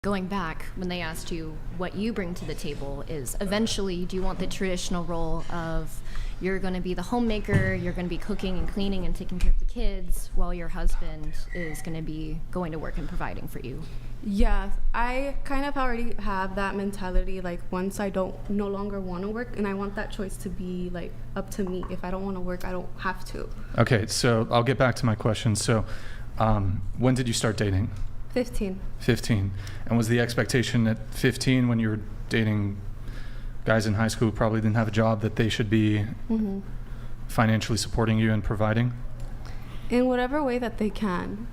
Going back, when they asked you what you bring to the table is eventually, do you want the traditional role of you're going to be the homemaker, you're going to be cooking and cleaning and taking care of the kids, while your husband is going to be going to work and providing for you? Yeah, I kind of already have that mentality, like once I no longer want to work, and I want that choice to be like up to me. If I don't want to work, I don't have to. Okay, so I'll get back to my question. So when did you start dating? 15. 15. And was the expectation at 15, when you were dating guys in high school who probably didn't have a job, that they should be financially supporting you and providing? In whatever way that they can.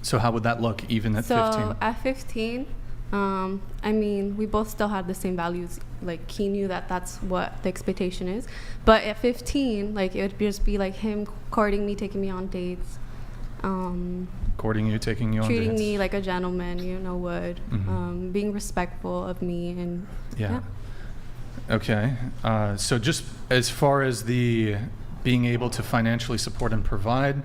So how would that look even at 15? So at 15, I mean, we both still had the same values. Like, he knew that that's what the expectation is. But at 15, like, it would just be like him courting me, taking me on dates. Courting you, taking you on dates? Treating me like a gentleman, would. Being respectful of me. And yeah. Okay. So just as far as the being able to financially support and provide,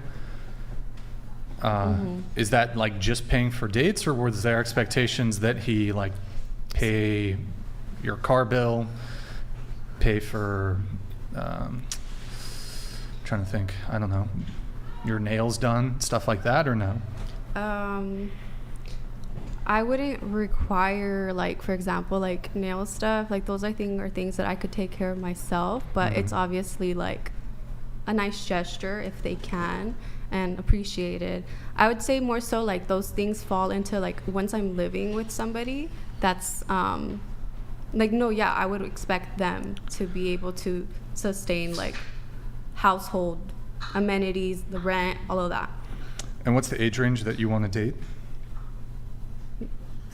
is that like just paying for dates, or was there expectations that he like pay your car bill, pay for, trying to think, I don't know, your nails done, stuff like that, or no? I wouldn't require, like, for example, like nail stuff. Like, those I think are things that I could take care of myself, but it's obviously like a nice gesture if they can, and appreciated. I would say more so like those things fall into like once I'm living with somebody, that's like, no, yeah, I would expect them to be able to sustain like household amenities, the rent, all of that. And what's the age range that you want to date?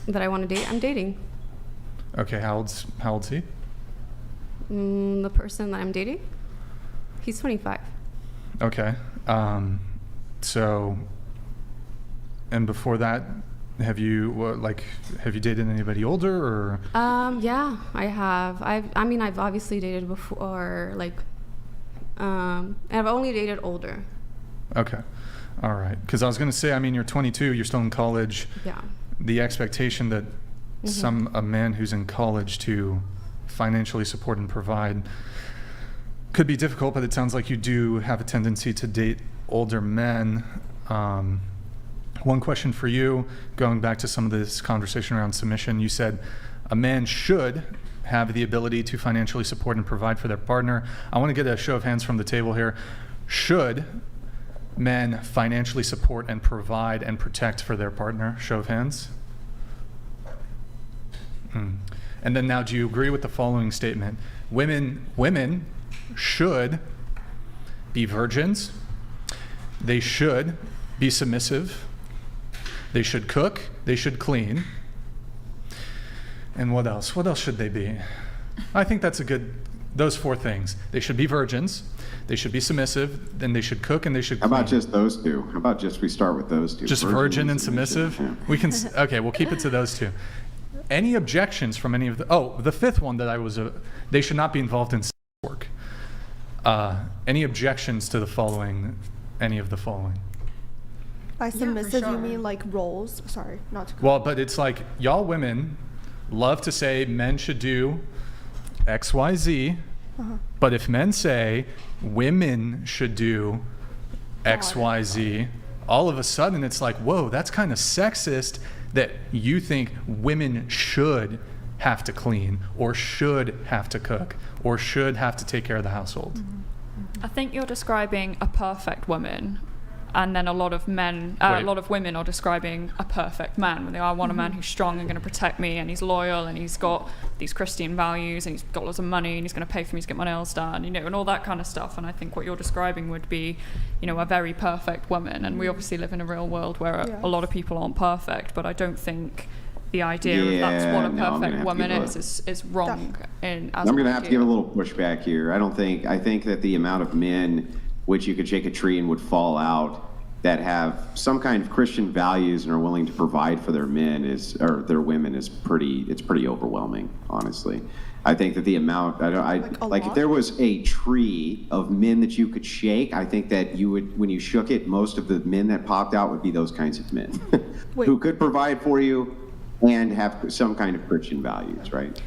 That I want to date? I'm dating. Okay, how old's he? The person that I'm dating? He's 25. Okay. So, and before that, have you dated anybody older, or? Yeah, I have. I've obviously dated before, like, and I've only dated older. Okay. All right. Because I was going to say, I mean, you're 22, you're still in college. Yeah. The expectation that a man who's in college to financially support and provide could be difficult, but it sounds like you do have a tendency to date older men. One question for you, going back to some of this conversation around submission, you said a man should have the ability to financially support and provide for their partner. I want to get a show of hands from the table here. Should men financially support and provide and protect for their partner? Show of hands. And then now, do you agree with the following statement? Women should be virgins. They should be submissive. They should cook. They should clean. And what else? What else should they be? I think that's those four things. They should be virgins. They should be submissive. Then they should cook, and they should clean. How about just those two? How about we start with those two? Just virgin and submissive? Yeah. We can, okay, we'll keep it to those two. Any objections from any of the fifth one that they should not be involved in sex work. Any objections to any of the following? By submissive, sure. You mean like roles? Sorry, not to. Well, but it's like y'all women love to say men should do X, Y, Z, but if men say women should do X, Y, Z, all of a sudden it's like, whoa, that's kind of sexist that you think women should have to clean, or should have to cook, or should have to take care of the household. I think you're describing a perfect woman, and then a lot of women are describing a perfect man. When they want a man who's strong and going to protect me, and he's loyal, and he's got these Christian values, and he's got lots of money, and he's going to pay for me to get my nails done, and all that kind of stuff. And I think what you're describing would be, a very perfect woman. And we obviously live in a real world where a lot of people aren't perfect, but I don't think the idea of that's what a perfect woman is wrong. I'm going to have to give a little pushback here. I think that the amount of men which you could shake a tree and would fall out that have some kind of Christian values and are willing to provide for their their women is pretty overwhelming, honestly. I think that the amount, if there was a tree of men that you could shake, I think that you would, when you shook it, most of the men that popped out would be those kinds of men who could provide for you, and have some kind of Christian values, right?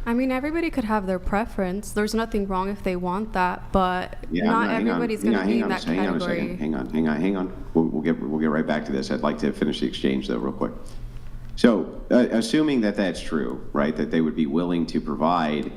I mean, everybody could have their preference. There's nothing wrong if they want that, but not everybody's going to be in that category. Hang on. We'll get right back to this. I'd like to finish the exchange though, real quick. So, assuming that that's true, right? That they would be willing to provide,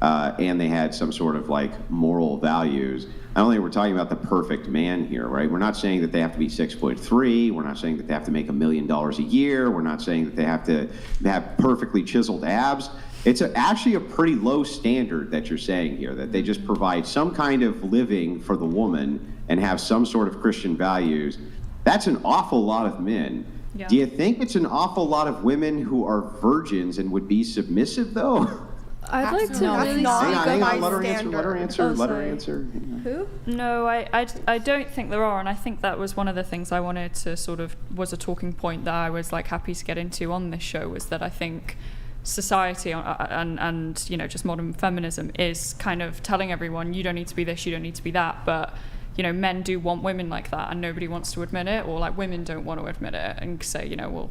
and they had some sort of like moral values. I don't think we're talking about the perfect man here, right? We're not saying that they have to be 6'3". We're not saying that they have to make $1 million a year. We're not saying that they have to have perfectly chiseled abs. It's actually a pretty low standard that you're saying here, that they just provide some kind of living for the woman and have some sort of Christian values. That's an awful lot of men. Yeah. Do you think it's an awful lot of women who are virgins and would be submissive, though? I'd like to That's really not speak Hang up. on, let her answer. Oh, Let her sorry. answer. Who? No, I don't think there are, and I think that was one of the things I wanted to sort of was a talking point that I was like happy to get into on this show, was that I think society and you know, just modern feminism is kind of telling everyone you don't need to be this, you don't need to be that, but you know, men do want women like that and nobody wants to admit it, or like women don't want to admit it and say, you know, well,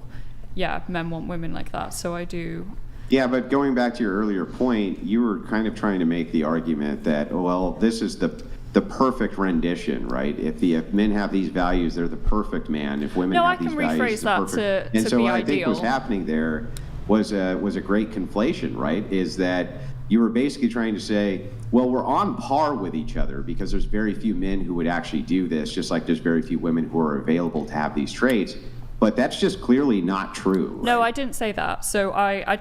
yeah, men want women like that. So I do. Yeah, but going back to your earlier point, you were kind of trying to make the argument that, well, this is the perfect rendition, right? If men have these values, they're the perfect man. If women have these values, rephrase the perfect. And to so be I think ideal. what's happening there was a great conflation, right? Is that you were basically trying to say, well, we're on par with each other because there's very few men who would actually do this, just like there's very few women who are available to have these traits. But that's just clearly not true. Right? No, I didn't say that. So I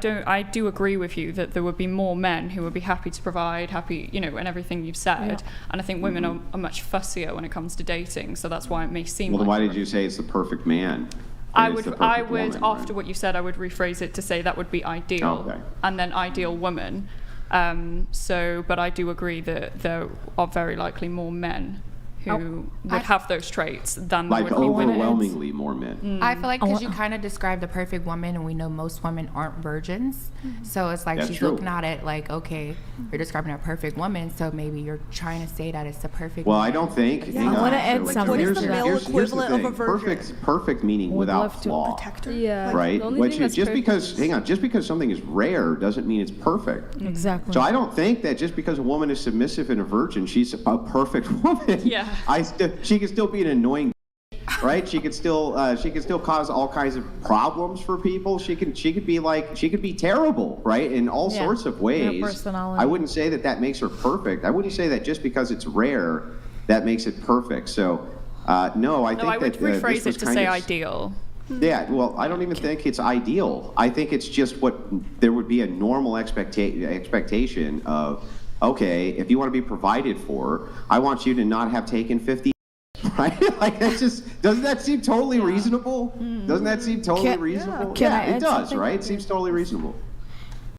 do agree with you that there would be more men who would be happy to provide, happy, you know, and everything you've said. And I think women are much fussier when it comes to dating. So that's why it may seem. Well, then like why did you say it's the perfect man? I And would, it's the perfect woman, after right? what you said, I would rephrase it to say that would be ideal, Okay. and then ideal woman. But I do agree that there are very likely more men who would have those traits than there Like would be women. overwhelmingly more men. I feel like because you kind of described the perfect woman, and we know most women aren't virgins. So it's like That's she's true. looking at it like, okay, you're describing a perfect woman, so maybe you're trying to say that it's the perfect Well, woman. I don't think. hang I on. wanna add So, something here's to that. here's the Equivalent of a thing. virgin. Perfect meaning Would without love to flaw. Protector. Yeah. Right? The only Which thing is that's just perfect because, is- hang on, just because something is rare doesn't mean it's perfect. Exactly. So I don't think that just because a woman is submissive and a virgin, she's a perfect woman. Yeah. She can still be an annoying, right? She could still cause all kinds of problems for people. She could be terrible, right? In all Yeah. sorts of ways. personality. I wouldn't say that makes her perfect. I wouldn't say that just because it's rare that makes it perfect. So no, I No, think I would that rephrase this it was to kind say of- ideal. Yeah, well, I don't even think it's ideal. I think it's just what there would be a normal expectation of, okay, if you want to be provided for, I want you to not have taken 50, right? Like, that's just, doesn't that seem totally reasonable? Doesn't that seem totally reasonable? Can I it add does, something? right? It seems totally reasonable.